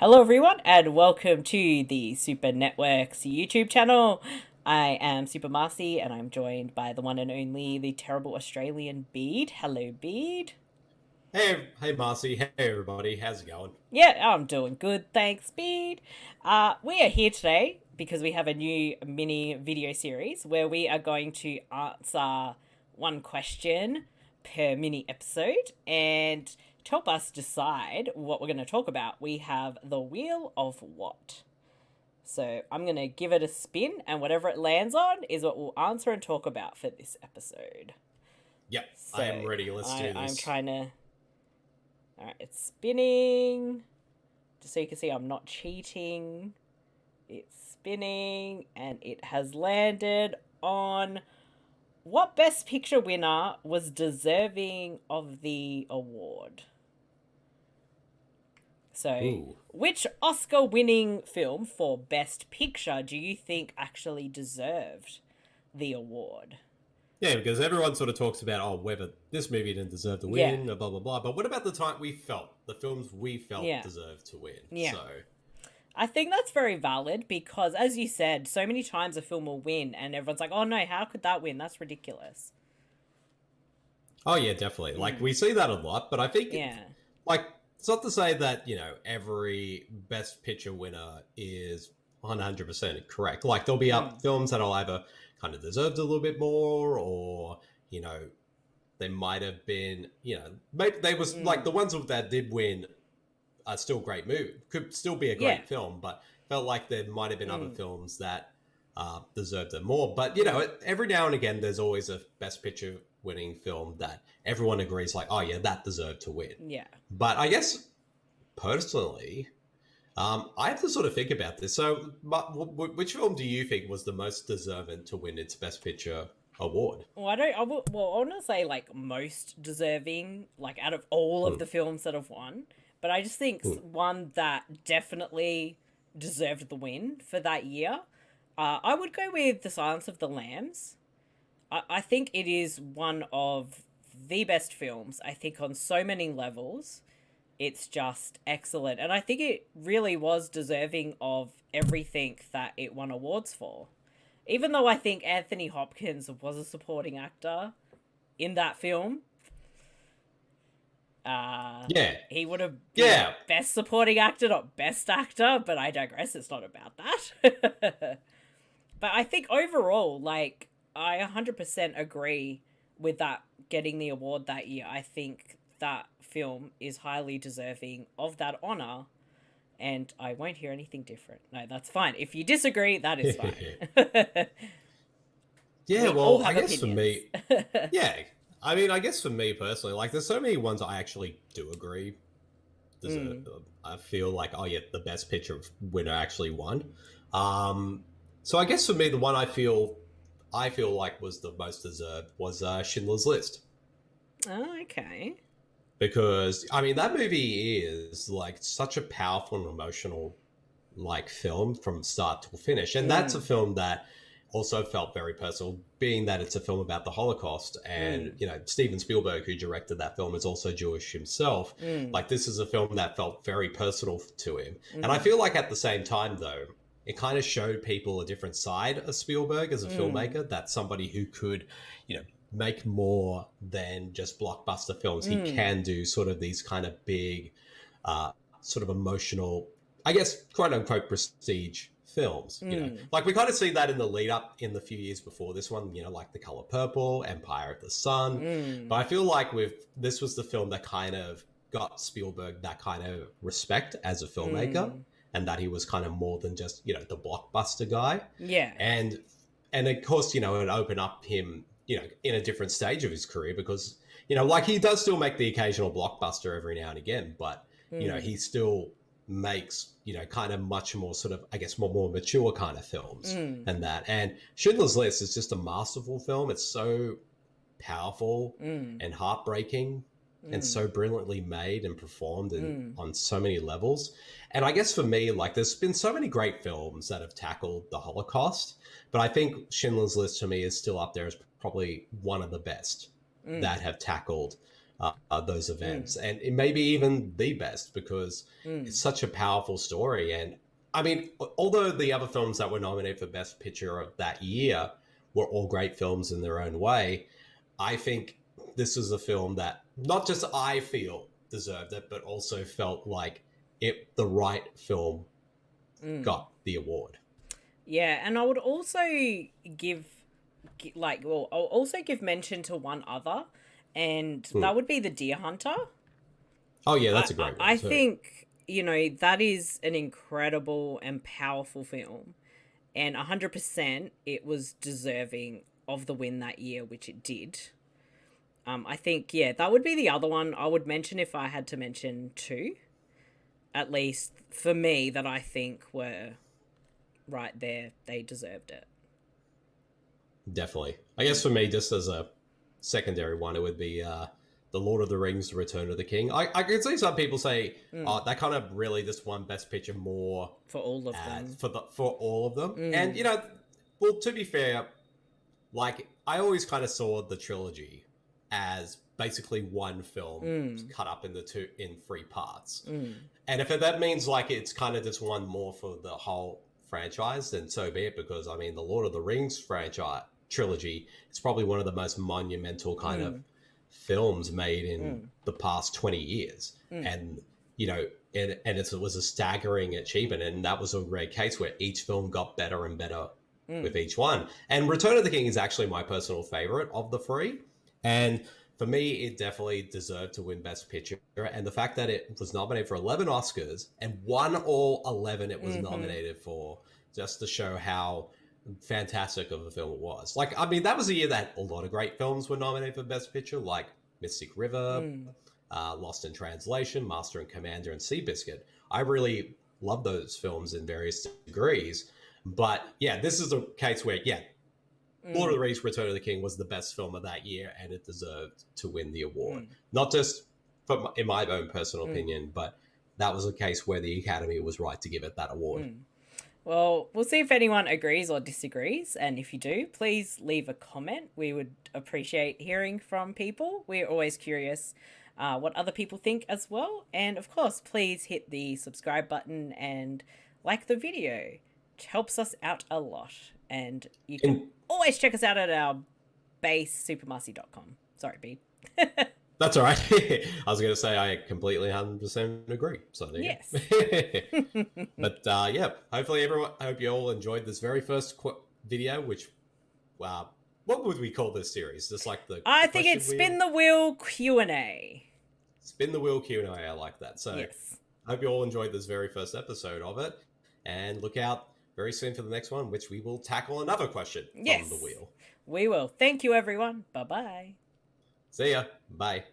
Hello, everyone, and welcome to the Super Network's YouTube channel. I am Super Marcey, and I'm joined by the one and only, the terrible Australian Bede. Hello, Bede. Hey, Marcy. Hey, everybody. How's it going? Yeah, I'm doing good, thanks, Bede. We are here today because we have a new mini video series where we are going to answer one question per mini episode. And to help us decide what we're going to talk about, we have the Wheel of What. So I'm going to give it a spin, and whatever it lands on is what we'll answer and talk about for this episode. Yep, So I am ready. Let's do I'm this. trying to. Alright, it's spinning. Just so you can see, I'm not cheating. It's spinning, and it has landed on what Best Picture winner was deserving of the award. So, Ooh. which Oscar winning film for Best Picture do you think actually deserved the award? Yeah, because everyone sort of talks about, whether this movie didn't deserve to Yeah, win, blah, blah, blah. But what about the films we felt yeah, deserved to win? yeah. I think that's very valid because, as you said, so many times a film will win and everyone's like, oh no, how could that win? That's ridiculous. Oh, yeah, definitely. Like, Mm, we see that a lot, but I think, yeah. like, it's not to say that, every Best Picture winner is 100% correct. Like, there'll be Mm, up films that'll either kind of deserved a little bit more or, you know, they might have been, maybe they was like mm, the ones that did win are still great movie, could still be a yeah. great film, but felt like there might have been other Mm, films that deserved it more. But mm, every now and again, there's always a Best Picture winning film that everyone agrees, like, oh yeah, that deserved to win. yeah. But I guess personally, I have to sort of think about this. So, which film do you think was the most deserving to win its Best Picture award? Well, I don't. I want to say like most deserving, like out of all of Hmm. the films that have won. But I just think Hmm. one that definitely deserved the win for that year. I would go with The Silence of the Lambs. I think it is one of the best films. I think on so many levels, it's just excellent, and I think it really was deserving of everything that it won awards for. Even though I think Anthony Hopkins was a supporting actor in that film, uh, Yeah, he would have been yeah. best supporting actor, not best actor, but I digress, it's not about that. But I think overall, like, I 100% agree with that getting the award that year. I think that film is highly deserving of that honor, and I won't hear anything different. No, that's fine. If you disagree, that is fine. Yeah, We all well, I have guess for opinions. me, yeah. I mean, I guess for me personally, like, there's so many ones I actually do agree deserve. Mm, I feel like, oh yeah, the best picture winner actually won. Um, so I guess for me, the one I feel like was the most deserved was Schindler's List, oh, okay. because I mean that movie is like such a powerful and emotional like film from start to finish, and that's a Mm, film that also felt very personal, being that it's a film about the Holocaust. And mm, Steven Spielberg, who directed that film, is also Jewish himself. mm, Like, this is a film that felt very personal to him, and I mm, feel like at the same time, though, it kind of showed people a different side of Spielberg as a mm, filmmaker. That somebody who could, make more than just blockbuster films. He mm, can do sort of these kind of big, sort of emotional, I guess, quote unquote, prestige films. mm, Like, we kind of see that in the lead up in the few years before this one. Like The Color Purple, Empire of the Sun. mm, But I feel like with this was the film that kind of got Spielberg that kind of respect as a filmmaker, mm. and that he was kind of more than just the blockbuster guy. Yeah. And of course, it opened up him, in a different stage of his career, because like, he does still make the occasional blockbuster every now and again, but Mm, he still makes kind of much more sort of, I guess, more mature kind of films. mm, And Schindler's List is just a masterful film. It's so powerful mm, and heartbreaking, and mm, so brilliantly made and performed and mm, on so many levels. And I guess for me, like, there's been so many great films that have tackled the Holocaust, but I think Schindler's List to me is still up there as probably one of the best mm, that have tackled those events, and it may be even the best because it's such a powerful story. And I mean, although the other films that were nominated for Best Picture of that year were all great films in their own way, I think this is a film that not just I feel deserved it, but also felt like the right film got the award. Yeah, and I would also give I'll also give mention to one other, and that would be The Deer Hunter. Oh yeah, that's a great one. I think, that is an incredible and powerful film, and 100% it was deserving of the win that year, which it did. I think, that would be the other one I would mention if I had to mention two, at least for me, that I think were right there. They deserved it. Definitely. I guess for me, just as a secondary one, it would be The Lord of the Rings, The Return of the King. I could see some people say, that kind of really just won Best Picture more for all of them. For all of them. And, well, to be fair, like, I always kind of saw the trilogy as basically one film cut up in three parts. And if that means like it's kind of just one more for the whole franchise, then so be it, because I mean the Lord of the Rings franchise trilogy is probably one of the most monumental kind of films made in the past 20 years. And it was a staggering achievement, and that was a rare case where each film got better and better with each one. And Return of the King is actually my personal favorite of the three. And for me, it definitely deserved to win Best Picture. And the fact that it was nominated for 11 Oscars and won all 11 it was nominated for, just to show how fantastic of a film it was. Like, I mean, that was a year that a lot of great films were nominated for Best Picture, like Mystic River, Lost in Translation, Master and Commander, and Seabiscuit. I really love those films in various degrees. But yeah, this is a case where, Lord of the Rings, Return of the King was the best film of that year, and it deserved to win the award. Not just in my own personal opinion, but that was a case where the Academy was right to give it that award. Well, we'll see if anyone agrees or disagrees, and if you do, please leave a comment. We would appreciate hearing from people. We're always curious what other people think as well. And of course, please hit the subscribe button and like the video. It helps us out a lot. And you can always check us out at our base, supermarcey.com. Sorry, Bede. That's all right. I was going to say I completely 100% agree. So there yes. But hopefully I hope you all enjoyed this very first video, which, what would we call this series? Just like I think it's Spin the Wheel Q&A. Spin the Wheel Q&A. I like that. So yes. I hope you all enjoyed this very first episode of it, and look out very soon for the next one, which we will tackle another question from the wheel. We will. Thank you, everyone. Bye-bye. See ya. Bye.